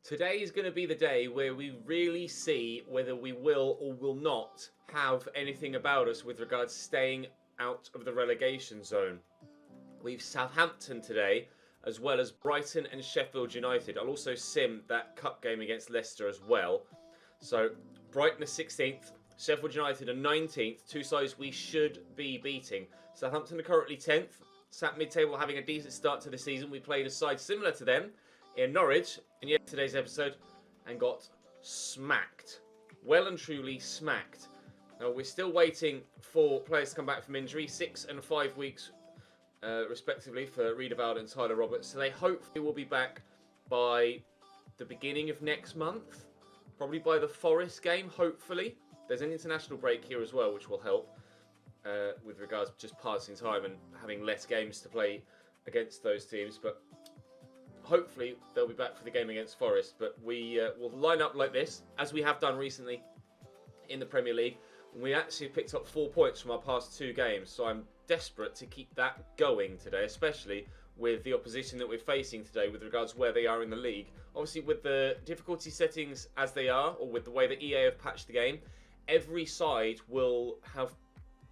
Today is going to be the day where we really see whether we will or will not have anything about us with regards to staying out of the relegation zone. We've Southampton today, as well as Brighton and Sheffield United. I'll also sim that cup game against Leicester as well. So Brighton are 16th, Sheffield United are 19th, two sides we should be beating. Southampton are currently 10th, sat mid-table having a decent start to the season. We played a side similar to them in Norwich in yesterday's episode and got smacked. Well and truly smacked. Now we're still waiting for players to come back from injury, 6 and 5 weeks respectively for Riedewald and Tyler Roberts. So they hopefully will be back by the beginning of next month. Probably by the Forest game, hopefully. There's an international break here as well, which will help with regards to just passing time and having less games to play against those teams. But hopefully they'll be back for the game against Forest. But we will line up like this, as we have done recently in the Premier League. We actually picked up 4 points from our past 2 games. So I'm desperate to keep that going today, especially with the opposition that we're facing today with regards to where they are in the league. Obviously, with the difficulty settings as they are, or with the way that EA have patched the game, every side will have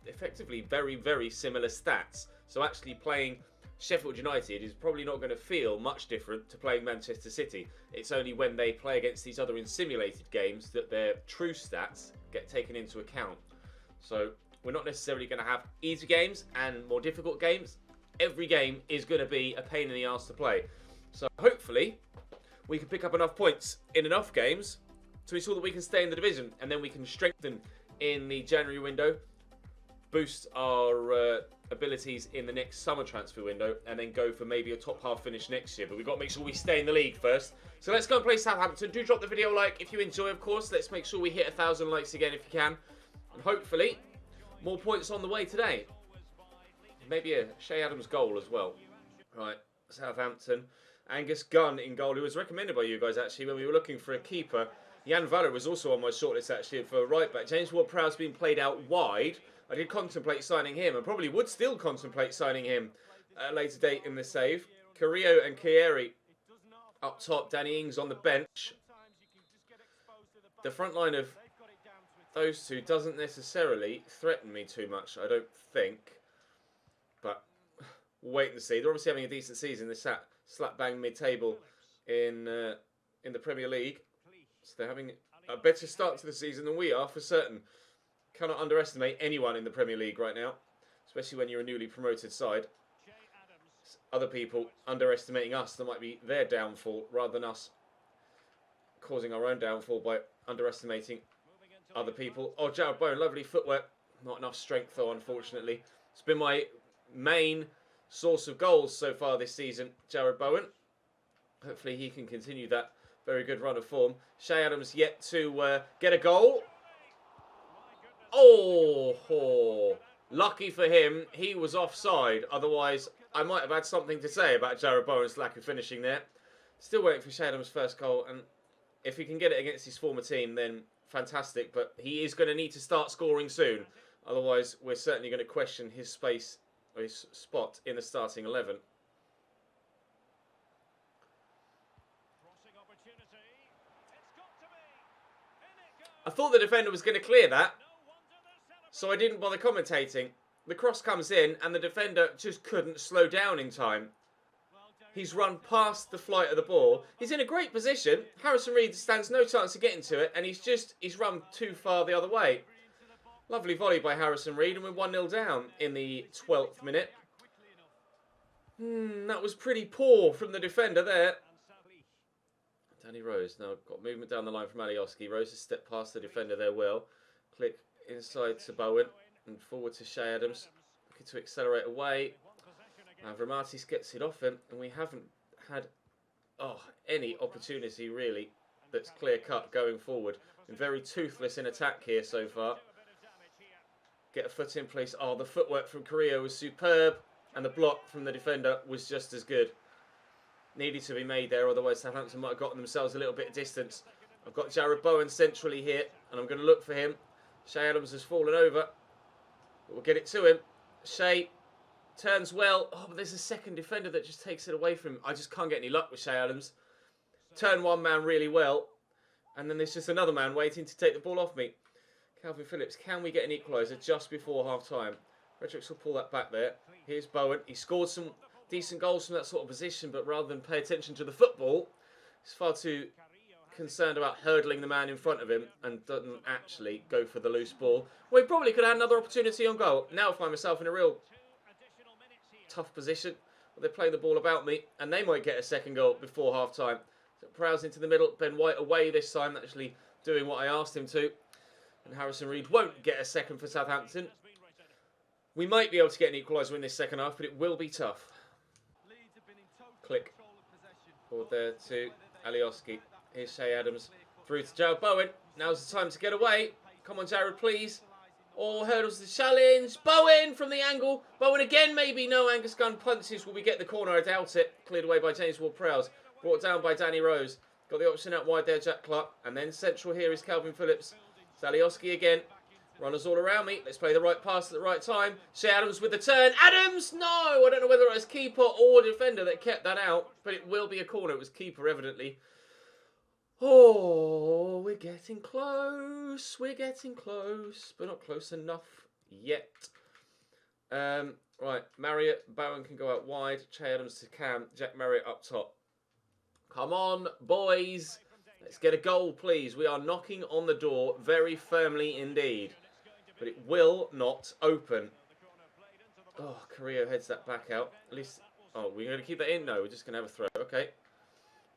effectively very, very similar stats. So actually playing Sheffield United is probably not going to feel much different to playing Manchester City. It's only when they play against these other simulated games that their true stats get taken into account. So we're not necessarily going to have easy games and more difficult games. Every game is going to be a pain in the arse to play. So hopefully we can pick up enough points in enough games to ensure that we can stay in the division, and then we can strengthen in the January window, boost our abilities in the next summer transfer window, and then go for maybe a top half finish next year. But we've got to make sure we stay in the league first. So let's go and play Southampton. Do drop the video a like if you enjoy, of course. Let's make sure we hit 1,000 likes again if you can. And hopefully more points on the way today. Maybe a Shea Adams goal as well. Right, Southampton. Angus Gunn in goal, who was recommended by you guys actually when we were looking for a keeper. Jan Valler was also on my shortlist actually for right back. James Ward-Prowse being played out wide. I did contemplate signing him and probably would still contemplate signing him at a later date in the save. Carrillo and Chieri up top. Danny Ings on the bench. The front line of those two doesn't necessarily threaten me too much, I don't think. But we'll wait and see. They're obviously having a decent season. They sat slap bang mid-table in the Premier League. So they're having a better start to the season than we are, for certain. Cannot underestimate anyone in the Premier League right now, especially when you're a newly promoted side. Other people underestimating us, that might be their downfall, rather than us causing our own downfall by underestimating other people. Oh, Jared Bowen, lovely footwork. Not enough strength, though, unfortunately. It's been my main source of goals so far this season, Jared Bowen. Hopefully he can continue that very good run of form. Shea Adams yet to get a goal. Oh, lucky for him, he was offside. Otherwise, I might have had something to say about Jared Bowen's lack of finishing there. Still waiting for Shea Adams' first goal, and if he can get it against his former team, then fantastic. But he is going to need to start scoring soon. Otherwise, we're certainly going to question his space, or his spot in the starting 11. I thought the defender was going to clear that, so I didn't bother commentating. The cross comes in and the defender just couldn't slow down in time. He's run past the flight of the ball. He's in a great position. Harrison Reed stands no chance of getting to it, and he's run too far the other way. Lovely volley by Harrison Reed, and we're 1-0 down in the 12th minute. That was pretty poor from the defender there. Danny Rose now got movement down the line from Alioski. Rose has stepped past the defender there well. Click inside to Bowen and forward to Shea Adams. Looking to accelerate away. Vramatis gets it off him, and we haven't had any opportunity really that's clear cut going forward. Been very toothless in attack here so far. Get a foot in place. Oh, the footwork from Carrillo was superb, and the block from the defender was just as good. Needed to be made there, otherwise Southampton might have gotten themselves a little bit of distance. I've got Jared Bowen centrally here, and I'm going to look for him. Shea Adams has fallen over. But we'll get it to him. Shea turns well. Oh, but there's a second defender that just takes it away from him. I just can't get any luck with Shea Adams. turn one man really well, and then there's just another man waiting to take the ball off me. Calvin Phillips, can we get an equaliser just before half-time? Fredericks will pull that back there. Here's Bowen. He scored some decent goals from that sort of position, but rather than pay attention to the football, he's far too concerned about hurdling the man in front of him and doesn't actually go for the loose ball. Well, he probably could have had another opportunity on goal. Now I find myself in a real tough position. They're playing the ball about me, and they might get a second goal before half-time. So Prowse into the middle. Ben White away this time, actually doing what I asked him to. And Harrison Reed won't get a second for Southampton. We might be able to get an equaliser in this second half, but it will be tough. Click. Forward there to Alioski. Here's Shea Adams. Through to Jared Bowen. Now's the time to get away. Come on, Jared, please. Oh, hurdles the challenge. Bowen from the angle. Bowen again, maybe. No, Angus Gunn punches. Will we get the corner? I doubt it. Cleared away by James Ward-Prowse. Brought down by Danny Rose. Got the option out wide there, Jack Clark. And then central here is Calvin Phillips. Alioski again. Runners all around me. Let's play the right pass at the right time. Shea Adams with the turn. Adams! No! I don't know whether it was keeper or defender that kept that out. But it will be a corner. It was keeper, evidently. Oh, we're getting close. We're getting close. But not close enough yet. Right. Marriott. Bowen can go out wide. Shea Adams to Cam. Jack Marriott up top. Come on, boys. Let's get a goal, please. We are knocking on the door very firmly indeed. But it will not open. Oh, Carrillo heads that back out. At least... Oh, we're going to keep that in? No, we're just going to have a throw. Okay.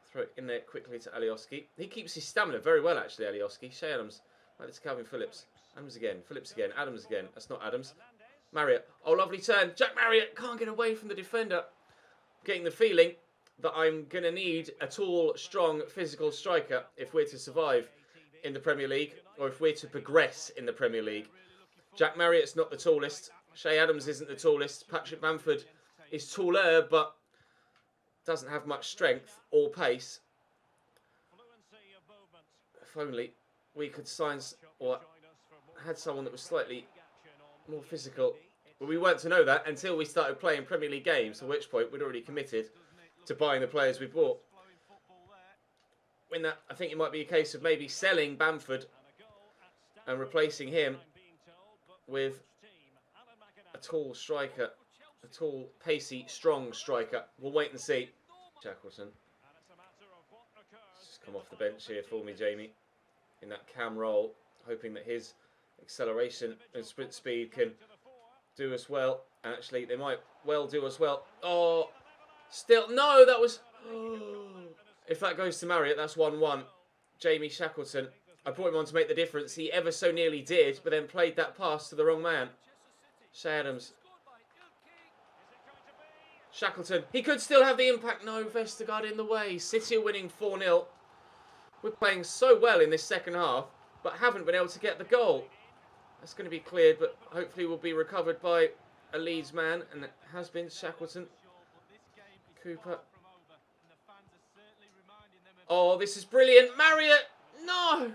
Throw it in there quickly to Alioski. He keeps his stamina very well, actually, Alioski. Shea Adams. Right, it's Calvin Phillips. Adams again. Phillips again. Adams again. That's not Adams. Marriott. Oh, lovely turn. Jack Marriott can't get away from the defender. Getting the feeling that I'm going to need a tall, strong, physical striker if we're to survive in the Premier League or if we're to progress in the Premier League. Jack Marriott's not the tallest. Shea Adams isn't the tallest. Patrick Bamford is taller but doesn't have much strength or pace. If only we could sign or had someone that was slightly more physical. But we weren't to know that until we started playing Premier League games, at which point we'd already committed to buying the players we bought. When that, I think it might be a case of maybe selling Bamford and replacing him with a tall striker, a tall, pacey, strong striker. We'll wait and see. Shackleton. Just come off the bench here for me, Jamie, in that cam role, hoping that his acceleration and sprint speed can do us well. And actually, they might well do us well. Oh, still, no, that was... If that goes to Marriott, that's 1-1. Jamie Shackleton. I brought him on to make the difference. He ever so nearly did, but then played that pass to the wrong man. Shea Adams. Shackleton. He could still have the impact. No, Vestergaard in the way. City are winning 4-0. We're playing so well in this second half, but haven't been able to get the goal. That's going to be cleared, but hopefully will be recovered by a Leeds man, and it has been Shackleton. Cooper. Oh, this is brilliant. Marriott. No.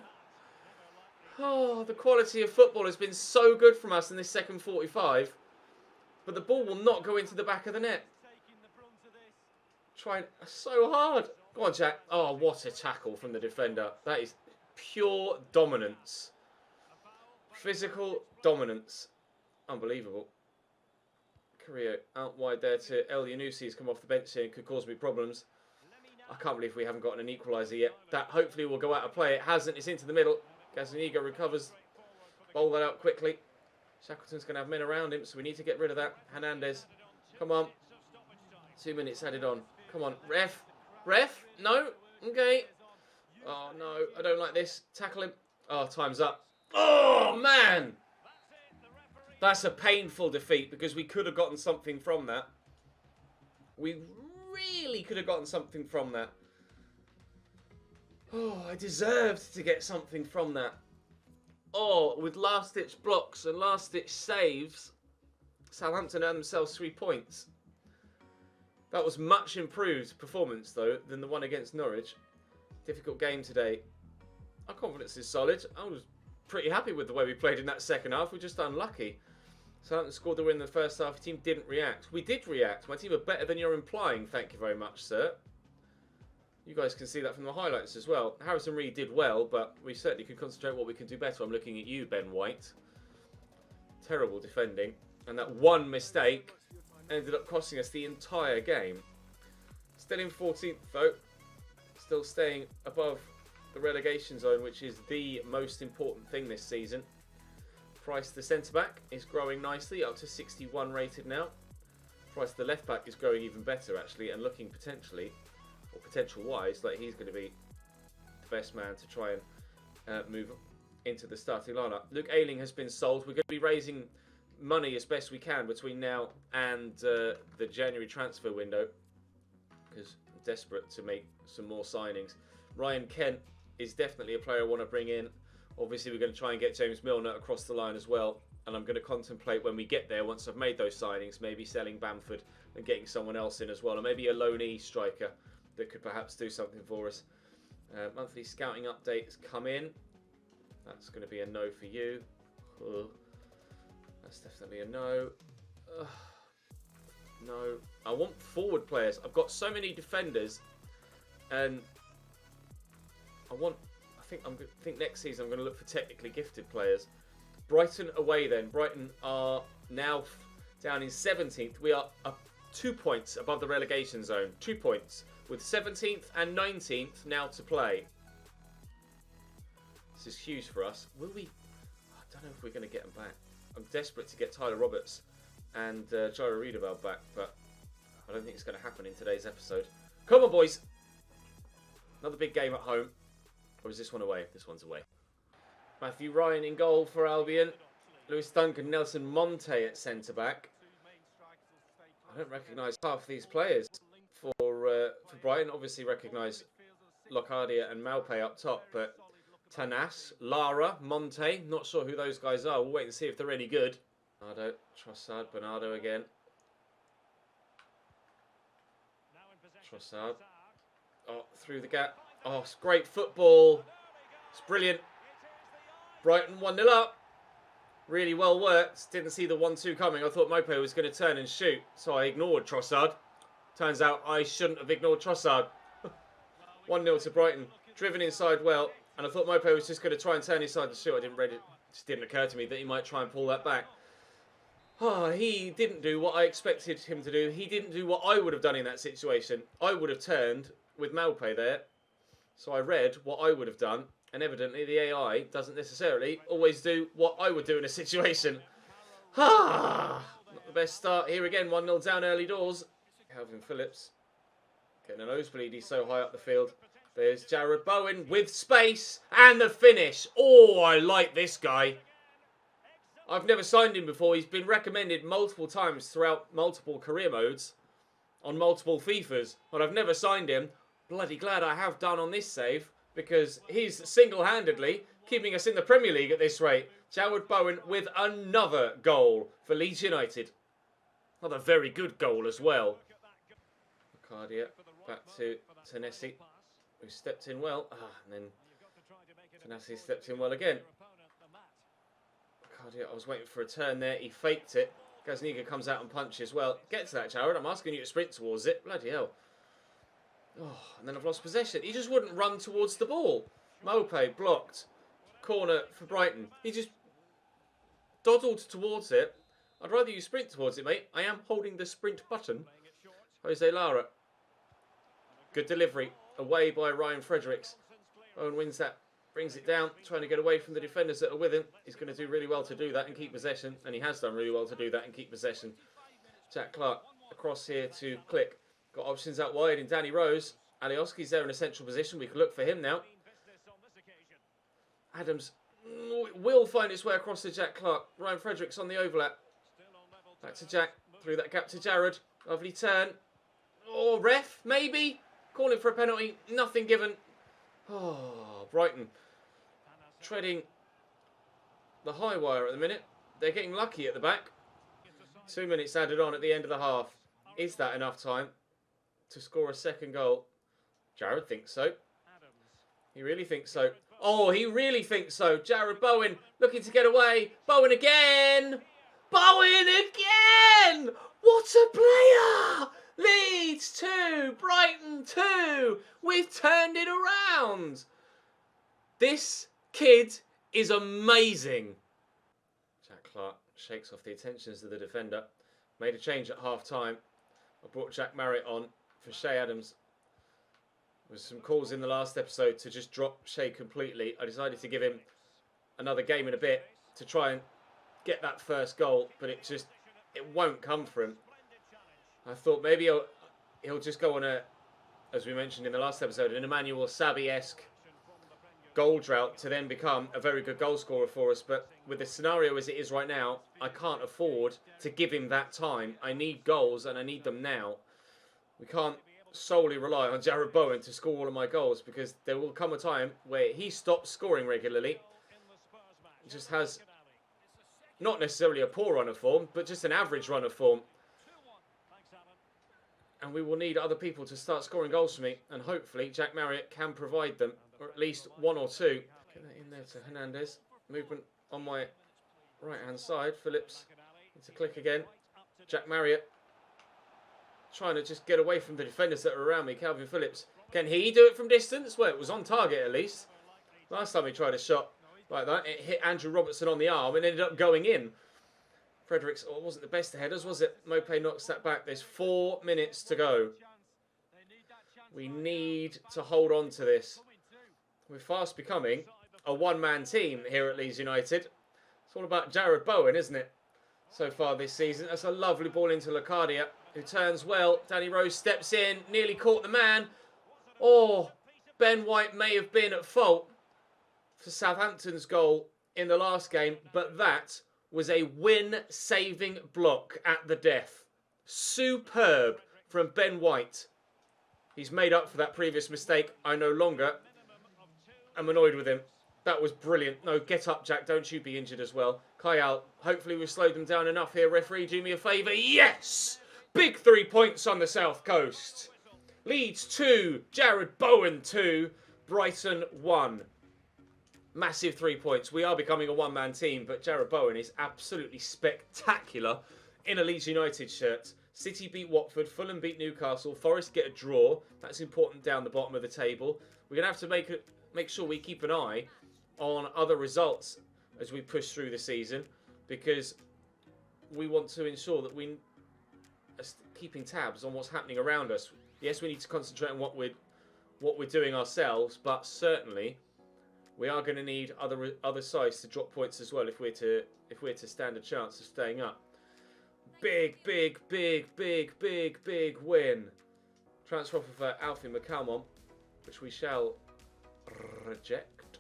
Oh, the quality of football has been so good from us in this second 45. But the ball will not go into the back of the net. Trying so hard. Go on, Jack. Oh, what a tackle from the defender. That is pure dominance. Physical dominance. Unbelievable. Carrillo out wide there to El Yunusi. He's come off the bench here and could cause me problems. I can't believe we haven't gotten an equaliser yet. That hopefully will go out of play. It hasn't. It's into the middle. Gazaniga recovers. Bowl that out quickly. Shackleton's going to have men around him, so we need to get rid of that. Hernandez. Come on. 2 minutes added on. Come on. Ref. Ref? No? Okay. Oh, no. I don't like this. Tackle him. Oh, time's up. Oh, man. That's a painful defeat because we could have gotten something from that. We really could have gotten something from that. Oh, I deserved to get something from that. Oh, with last-ditch blocks and last-ditch saves, Southampton earned themselves 3 points. That was much improved performance, though, than the one against Norwich. Difficult game today. Our confidence is solid. I was pretty happy with the way we played in that second half. We're just unlucky. Southampton scored the win in the first half. The team didn't react. We did react. My team are better than you're implying. Thank you very much, sir. You guys can see that from the highlights as well. Harrison Reed did well, but we certainly can concentrate what we can do better. I'm looking at you, Ben White. Terrible defending. And that one mistake ended up costing us the entire game. Still in 14th, though. Still staying above the relegation zone, which is the most important thing this season. Price, the centre-back, is growing nicely, up to 61 rated now. Price, the left-back, is growing even better, actually, and looking potentially, or potential-wise, like he's going to be the best man to try and move into the starting lineup. Luke Ayling has been sold. We're going to be raising money as best we can between now and the January transfer window, because I'm desperate to make some more signings. Ryan Kent is definitely a player I want to bring in. Obviously, we're going to try and get James Milner across the line as well. And I'm going to contemplate when we get there, once I've made those signings, maybe selling Bamford and getting someone else in as well. Or maybe a loanee striker that could perhaps do something for us. Monthly scouting updates come in. That's going to be a no for you. That's definitely a no. No. I want forward players. I've got so many defenders. And I think next season I'm going to look for technically gifted players. Brighton away then. Brighton are now down in 17th. We are up 2 points above the relegation zone. 2 points. With 17th and 19th now to play. This is huge for us. Will we? I don't know if we're going to get them back. I'm desperate to get Tyler Roberts and Jairo Riedewald back, but I don't think it's going to happen in today's episode. Come on, boys. Another big game at home. Or is this one away? This one's away. Matthew Ryan in goal for Albion. Lewis Duncan, Nelson Monte at centre-back. I don't recognise half these players for Brighton. Obviously recognise Locadia and Malpe up top, but Tanas, Lara, Monte, not sure who those guys are. We'll wait and see if they're any good. Bernardo, Trossard, Bernardo again. Trossard. Oh, through the gap. Oh, it's great football. It's brilliant. Brighton 1-0 up. Really well worked. Didn't see the 1-2 coming. I thought Mope was going to turn and shoot, so I ignored Trossard. Turns out I shouldn't have ignored Trossard. 1-0 to Brighton. Driven inside well, and I thought Mope was just going to try and turn inside the shoot. It just didn't occur to me that he might try and pull that back. Oh, he didn't do what I expected him to do. He didn't do what I would have done in that situation. I would have turned with Malpe there. So I read what I would have done. And evidently the AI doesn't necessarily always do what I would do in a situation. Not the best start here again. 1-0 down early doors. Calvin Phillips getting a nosebleed. He's so high up the field. There's Jared Bowen with space. And the finish. Oh, I like this guy. I've never signed him before. He's been recommended multiple times throughout multiple career modes on multiple FIFAs. But I've never signed him. Bloody glad I have done on this save, because he's single-handedly keeping us in the Premier League at this rate. Jared Bowen with another goal for Leeds United. Another very good goal as well. Locadia back to Tanesi, who stepped in well. And then Tanesi stepped in well again. Locadia, I was waiting for a turn there. He faked it. Gazniga comes out and punches. Well, get to that, Jared. I'm asking you to sprint towards it. Bloody hell. Oh, and then I've lost possession. He just wouldn't run towards the ball. Mope blocked. Corner for Brighton. He just dawdled towards it. I'd rather you sprint towards it, mate. I am holding the sprint button. Jose Lara. Good delivery. Away by Ryan Fredericks. Owen wins that. Brings it down. Trying to get away from the defenders that are with him. He's going to do really well to do that and keep possession. And he has done really well to do that and keep possession. Jack Clark across here to Click. Got options out wide in Danny Rose. Alioski's there in a central position. We can look for him now. Adams will find his way across to Jack Clark. Ryan Fredericks on the overlap. Back to Jack. Through that gap to Jared. Lovely turn. Oh, ref, maybe? Calling for a penalty. Nothing given. Oh, Brighton. Treading the high wire at the minute. They're getting lucky at the back. 2 minutes added on at the end of the half. Is that enough time to score a second goal? Jared thinks so. He really thinks so. Oh, he really thinks so. Jared Bowen looking to get away. Bowen again. Bowen again. What a player. Leeds 2, Brighton 2. We've turned it around. This kid is amazing. Jack Clark shakes off the attentions of the defender. Made a change at half-time. I brought Jack Marriott on for Shea Adams. There was some calls in the last episode to just drop Shea completely. I decided to give him another game in a bit to try and get that first goal, but it won't come for him. I thought maybe he'll just go on a, as we mentioned in the last episode, an Emmanuel Sabi-esque goal drought to then become a very good goal scorer for us. But with the scenario as it is right now, I can't afford to give him that time. I need goals and I need them now. We can't solely rely on Jarrod Bowen to score all of my goals, because there will come a time where he stops scoring regularly. He just has not necessarily a poor run of form, but just an average run of form. And we will need other people to start scoring goals for me. And hopefully Jack Marriott can provide them, or at least one or two. Get that in there to Hernandez. Movement on my right-hand side. Phillips needs to click again. Jack Marriott trying to just get away from the defenders that are around me. Calvin Phillips. Can he do it from distance? Well, it was on target at least. Last time he tried a shot like that, it hit Andrew Robertson on the arm and ended up going in. Fredericks, it wasn't the best of headers, was it? Mopé knocks that back. There's 4 minutes to go. We need to hold on to this. We're fast becoming a one-man team here at Leeds United. It's all about Jarrod Bowen, isn't it? So far this season. That's a lovely ball into Locadia, who turns well. Danny Rose steps in, nearly caught the man. Oh, Ben White may have been at fault for Southampton's goal in the last game, but that was a win-saving block at the death. Superb from Ben White. He's made up for that previous mistake. I no longer am annoyed with him. That was brilliant. No, get up, Jack. Don't you be injured as well. Kyle, hopefully we've slowed them down enough here. Referee, do me a favour. Yes! Big 3 points on the South Coast. Leeds 2, Jarrod Bowen 2, Brighton 1. Massive 3 points. We are becoming a one-man team, but Jarrod Bowen is absolutely spectacular in a Leeds United shirt. City beat Watford, Fulham beat Newcastle, Forest get a draw. That's important down the bottom of the table. We're going to have to make sure we keep an eye on other results as we push through the season, because we want to ensure that we are keeping tabs on what's happening around us. Yes, we need to concentrate on what we're doing ourselves, but certainly we are going to need other sides to drop points as well if we're to stand a chance of staying up. Big win. Transfer offer for Alfie McCalmon, which we shall reject.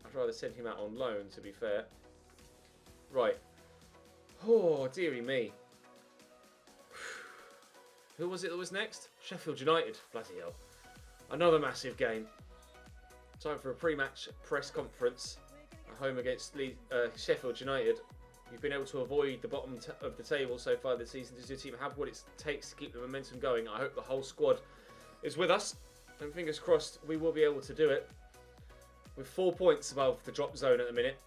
I'd rather send him out on loan, to be fair. Right. Oh, dearie me. Who was it that was next? Sheffield United. Bloody hell. Another massive game. Time for a pre-match press conference at home against Sheffield United. You've been able to avoid the bottom of the table so far this season. Does your team have what it takes to keep the momentum going? I hope the whole squad is with us. And fingers crossed we will be able to do it. We're 4 points above the drop zone at the minute.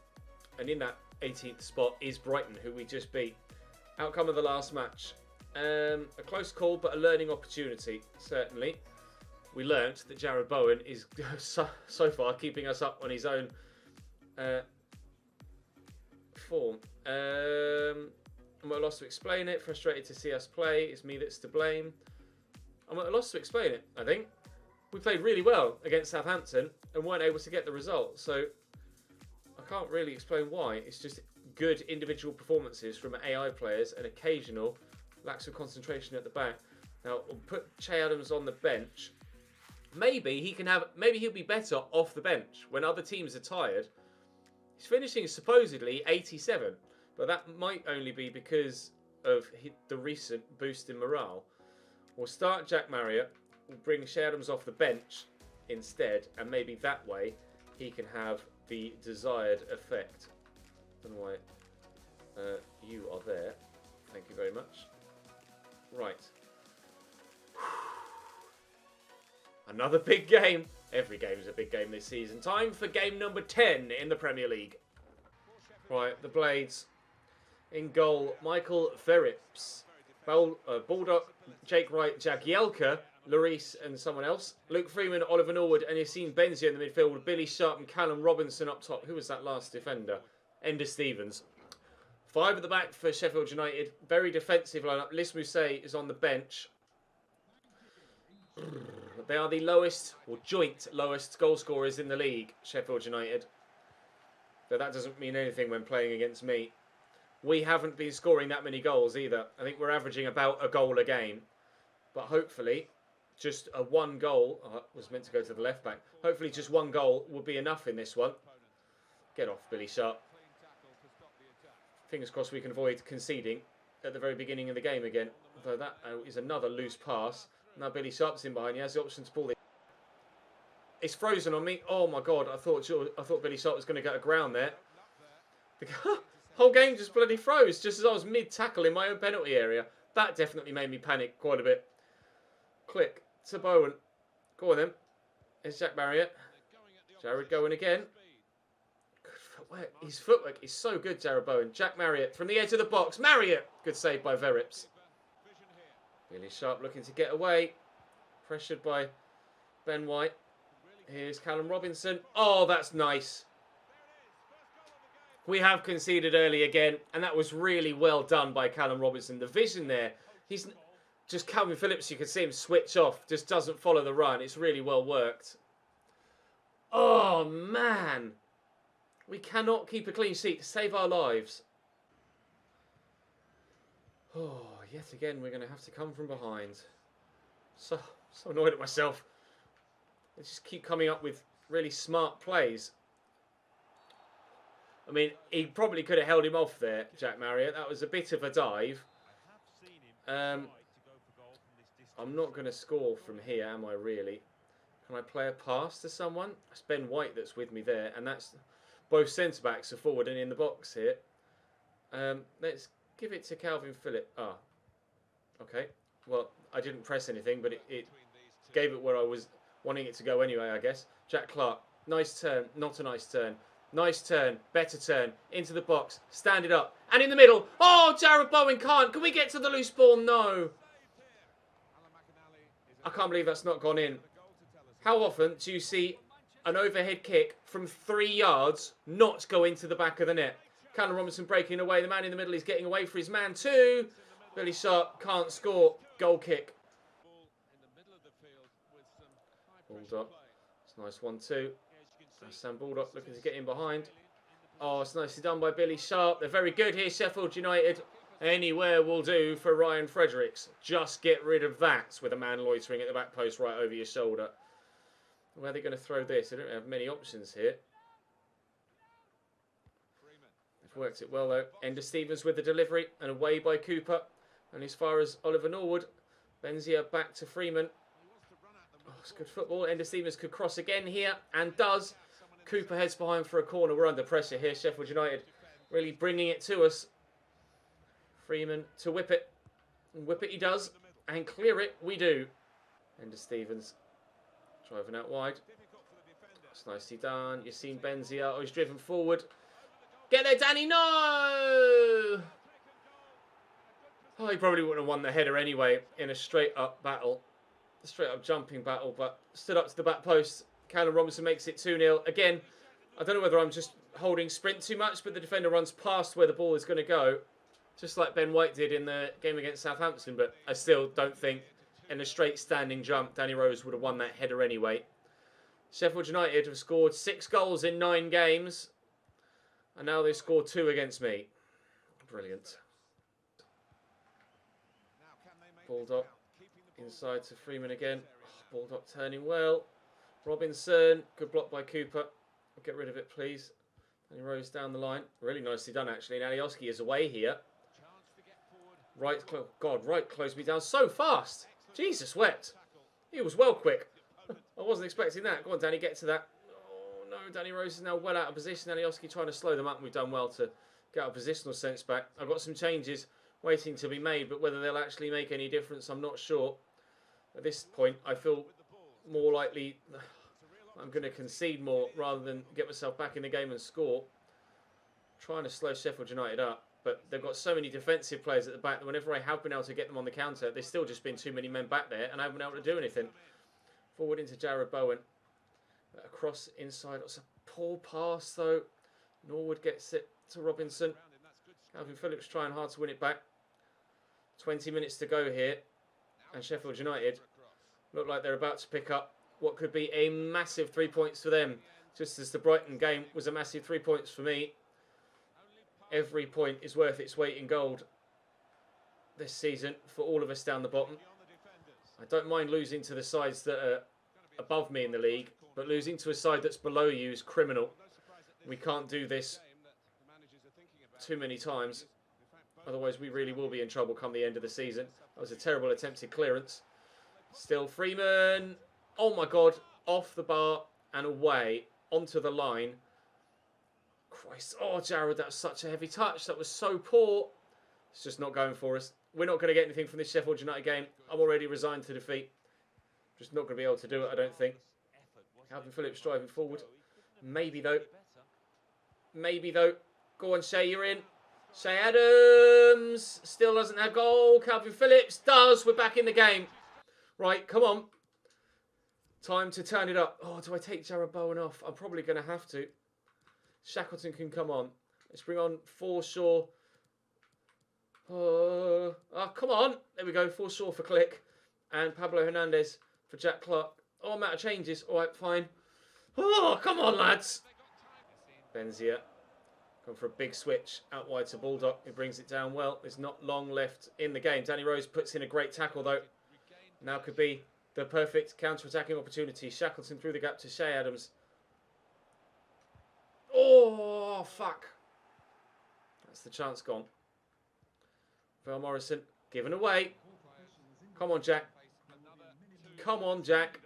And in that 18th spot is Brighton, who we just beat. Outcome of the last match. A close call, but a learning opportunity, certainly. We learnt that Jarrod Bowen is so far keeping us up on his own form. I'm at a loss to explain it. Frustrated to see us play. It's me that's to blame. I'm at a loss to explain it, I think. We played really well against Southampton and weren't able to get the result. So I can't really explain why. It's just good individual performances from AI players and occasional lacks of concentration at the back. Now, we'll put Che Adams on the bench. Maybe he'll be better off the bench when other teams are tired. He's finishing supposedly 87, but that might only be because of the recent boost in morale. We'll start Jack Marriott. We'll bring Che Adams off the bench instead, and maybe that way he can have the desired effect. I don't know why you are there. Thank you very much. Right. Another big game. Every game is a big game this season. Time for game number 10 in the Premier League. Right, the Blades. In goal, Michael Verrips. Baldock, Jake Wright, Jagielka, Lloris and someone else. Luke Freeman, Oliver Norwood and Yassine Benzia in the midfield with Billy Sharp and Callum Robinson up top. Who was that last defender? Ender Stevens. 5 at the back for Sheffield United. Very defensive lineup. Liss Mousset is on the bench. They are the lowest, or joint lowest, goal scorers in the league, Sheffield United. But that doesn't mean anything when playing against me. We haven't been scoring that many goals either. I think we're averaging about a goal a game. But hopefully, just a 1 goal, was meant to go to the left back. Hopefully just 1 goal will be enough in this one. Get off, Billy Sharp. Fingers crossed we can avoid conceding at the very beginning of the game again. Although that is another loose pass. Now Billy Sharp's in behind. He has the option to pull it. It's frozen on me. Oh my God! I thought Billy Sharp was going to get a ground there. The whole game just bloody froze just as I was mid-tackle in my own penalty area. That definitely made me panic quite a bit. Click to Bowen. Go on then. There's Jack Marriott. Jared going again. Good footwork. His footwork is so good, Jared Bowen. Jack Marriott from the edge of the box. Marriott! Good save by Verips. Billy Sharp looking to get away. Pressured by Ben White. Here's Callum Robinson. Oh, that's nice. We have conceded early again, and that was really well done by Callum Robinson. The vision there, he's just Calvin Phillips, you can see him switch off, just doesn't follow the run. It's really well worked. Oh, man. We cannot keep a clean sheet to save our lives. Oh, yet again, we're going to have to come from behind. So annoyed at myself. They just keep coming up with really smart plays. I mean, he probably could have held him off there, Jack Marriott. That was a bit of a dive. I'm not going to score from here, am I really? Can I play a pass to someone? It's Ben White that's with me there. And that's both centre-backs are forward and in the box here. Let's give it to Calvin Phillips. Ah, okay. Well, I didn't press anything, but it gave it where I was wanting it to go anyway, I guess. Jack Clark, nice turn, not a nice turn. Nice turn, better turn, into the box, stand it up, and in the middle. Oh, Jared Bowen can't. Can we get to the loose ball? No. I can't believe that's not gone in. How often do you see an overhead kick from 3 yards not go into the back of the net? Callum Robinson breaking away. The man in the middle is getting away for his man too. Billy Sharp can't score. Goal kick. Baldock. It's a nice 1-2. Sam Baldock looking to get in behind. Oh, it's nicely done by Billy Sharp. They're very good here, Sheffield United. Anywhere will do for Ryan Fredericks. Just get rid of that with a man loitering at the back post right over your shoulder. Where are they going to throw this? They don't have many options here. They've worked it well though. Ender Stevens with the delivery and away by Cooper. And as far as Oliver Norwood, Benzia back to Freeman. Oh, it's good football. Ender Stevens could cross again here and does. Cooper heads behind for a corner. We're under pressure here. Sheffield United really bringing it to us. Freeman to whip it. And whip it he does. And clear it we do. Ender Stevens driving out wide. That's nicely done. Yassine Benzia. Oh, he's driven forward. Get there, Danny. No! Oh, he probably wouldn't have won the header anyway in a straight-up battle. A straight-up jumping battle, but stood up to the back post. Callum Robinson makes it 2-0. Again, I don't know whether I'm just holding sprint too much, but the defender runs past where the ball is going to go, just like Ben White did in the game against Southampton, but I still don't think in a straight standing jump Danny Rose would have won that header anyway. Sheffield United have scored 6 goals in 9 games, and now they've scored 2 against me. Brilliant. Baldock inside to Freeman again. Oh, Baldock turning well. Robinson, good block by Cooper. Get rid of it, please. And he rose down the line. Really nicely done, actually. And Alioski is away here. Right, God, Wright closed me down so fast. Jesus wept. He was well quick. I wasn't expecting that. Go on, Danny, get to that. Oh, no, Danny Rose is now well out of position. Alioski trying to slow them up. We've done well to get our positional sense back. I've got some changes waiting to be made, but whether they'll actually make any difference, I'm not sure. At this point, I feel more likely I'm going to concede more rather than get myself back in the game and score. Trying to slow Sheffield United up. But they've got so many defensive players at the back that whenever I have been able to get them on the counter, there's still just been too many men back there, and I haven't been able to do anything. Forward into Jared Bowen. Across inside. It's a poor pass, though. Norwood gets it to Robinson. Calvin Phillips trying hard to win it back. 20 minutes to go here. And Sheffield United look like they're about to pick up what could be a massive 3 points for them. Just as the Brighton game was a massive 3 points for me. Every point is worth its weight in gold this season for all of us down the bottom. I don't mind losing to the sides that are above me in the league, but losing to a side that's below you is criminal. We can't do this too many times. Otherwise, we really will be in trouble come the end of the season. That was a terrible attempted clearance. Still Freeman. Oh my God. Off the bar and away onto the line. Christ. Oh, Jared, that was such a heavy touch. That was so poor. It's just not going for us. We're not going to get anything from this Sheffield United game. I'm already resigned to defeat. Just not going to be able to do it, I don't think. Calvin Phillips driving forward. Maybe, though. Maybe, though. Go on, Shay, you're in. Shay Adams still doesn't have goal. Calvin Phillips does. We're back in the game. Right, come on. Time to turn it up. Oh, do I take Jared Bowen off? I'm probably going to have to. Shackleton can come on. Let's bring on Forshaw. Oh, come on. There we go. Forshaw for Click. And Pablo Hernandez for Jack Clark. Oh, amount of changes. All right, fine. Oh, come on, lads. Benzia. Going for a big switch out wide to Baldock. He brings it down well. There's not long left in the game. Danny Rose puts in a great tackle, though. Now could be the perfect counter-attacking opportunity. Shackleton through the gap to Shay Adams. Oh, fuck. That's the chance gone. Val Morrison given away. Come on, Jack. Come on, Jack.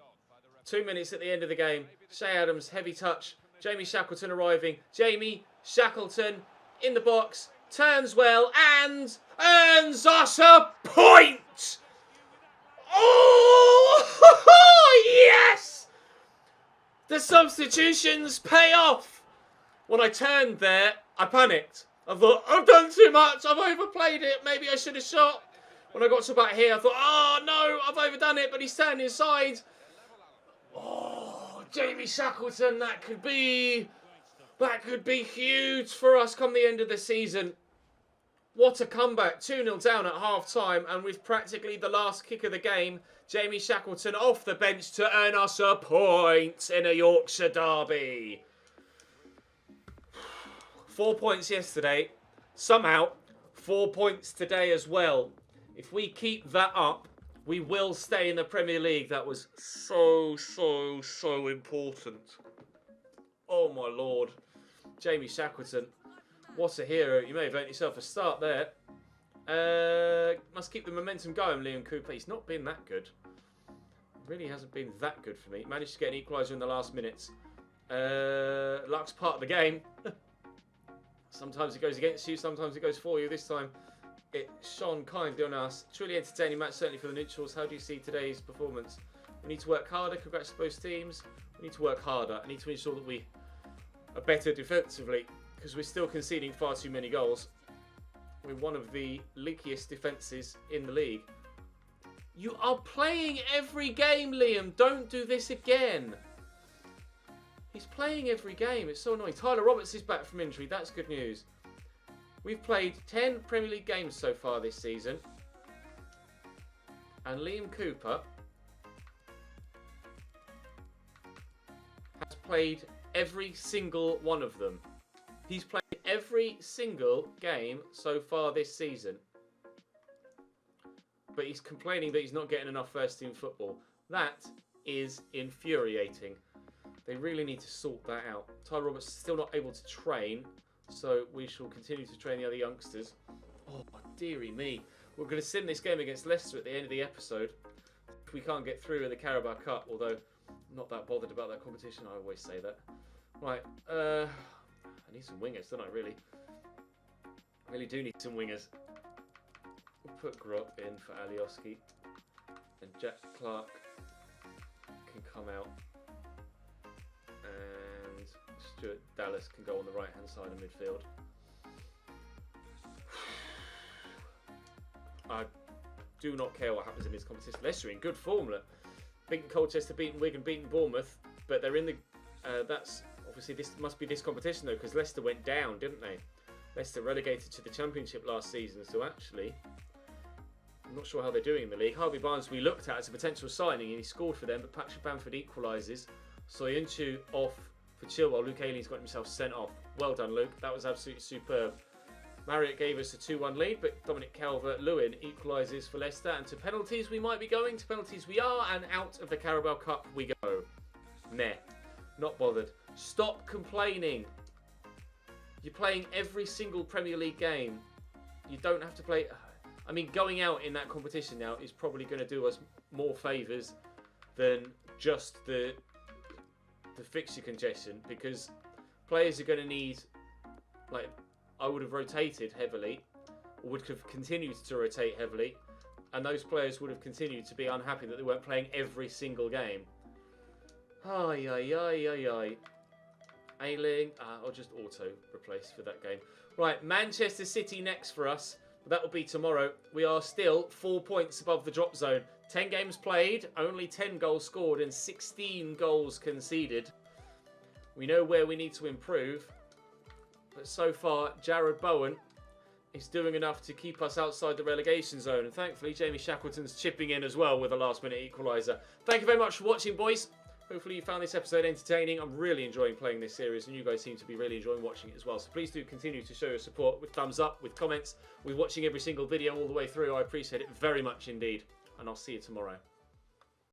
2 minutes at the end of the game. Shay Adams, heavy touch. Jamie Shackleton arriving. Jamie Shackleton in the box. Turns well and earns us a point. Oh, yes! The substitutions pay off. When I turned there, I panicked. I thought, I've done too much. I've overplayed it. Maybe I should have shot. When I got to about here, I thought, oh, no, I've overdone it. But he's turned inside. Oh, Jamie Shackleton, that could be huge for us come the end of the season. What a comeback. 2-0 down at half-time. And with practically the last kick of the game, Jamie Shackleton off the bench to earn us a point in a Yorkshire derby. 4 points yesterday. Somehow, 4 points today as well. If we keep that up, we will stay in the Premier League. That was so important. Oh, my Lord. Jamie Shackleton. What a hero. You may have earned yourself a start there. Must keep the momentum going, Liam Cooper. He's not been that good. Really hasn't been that good for me. Managed to get an equaliser in the last minutes. Luck's part of the game. Sometimes it goes against you, sometimes it goes for you. This time it shone kindly on us. Truly entertaining match, certainly for the neutrals. How do you see today's performance? We need to work harder. Congrats to both teams. We need to work harder. I need to ensure that we are better defensively, because we're still conceding far too many goals. We're one of the leakiest defences in the league. You are playing every game, Liam. Don't do this again. He's playing every game. It's so annoying. Tyler Roberts is back from injury. That's good news. We've played 10 Premier League games so far this season. And Liam Cooper has played every single one of them. He's played every single game so far this season. But he's complaining that he's not getting enough first team football. That is infuriating. They really need to sort that out. Tyler Roberts is still not able to train, so we shall continue to train the other youngsters. Oh, dearie me. We're going to sim this game against Leicester at the end of the episode. If we can't get through in the Carabao Cup, although I'm not that bothered about that competition, I always say that. Right, I need some wingers, don't I, really? I really do need some wingers. We'll put Grot in for Alioski. And Jack Clark can come out. And Stuart Dallas can go on the right-hand side of midfield. I do not care what happens in this competition. Leicester in good form. Look. Beaten Colchester, beaten Wigan, beaten Bournemouth, but they're in the. That's obviously this must be this competition though, because Leicester went down, didn't they? Leicester relegated to the Championship last season, so actually, I'm not sure how they're doing in the league. Harvey Barnes we looked at as a potential signing, and he scored for them, but Patrick Bamford equalises. Soyuncu off for Chilwell. Luke Aileen's got himself sent off. Well done, Luke. That was absolutely superb. Marriott gave us a 2-1 lead, but Dominic Calvert-Lewin equalises for Leicester. And to penalties we might be going. To penalties we are, and out of the Carabao Cup we go. Meh. Not bothered. Stop complaining. You're playing every single Premier League game. You don't have to play... I mean, going out in that competition now is probably going to do us more favours than just the fixture congestion, because players are going to need... like. I would have rotated heavily, or would have continued to rotate heavily, and those players would have continued to be unhappy that they weren't playing every single game. Ay, ay, ay, ay, ay. Ailing, I'll just auto-replace for that game. Right, Manchester City next for us. That will be tomorrow. We are still 4 points above the drop zone. 10 games played, only 10 goals scored, and 16 goals conceded. We know where we need to improve. But so far, Jared Bowen is doing enough to keep us outside the relegation zone. And thankfully, Jamie Shackleton's chipping in as well with a last-minute equaliser. Thank you very much for watching, boys. Hopefully you found this episode entertaining. I'm really enjoying playing this series, and you guys seem to be really enjoying watching it as well. So please do continue to show your support with thumbs up, with comments, with watching every single video all the way through. I appreciate it very much indeed. And I'll see you tomorrow.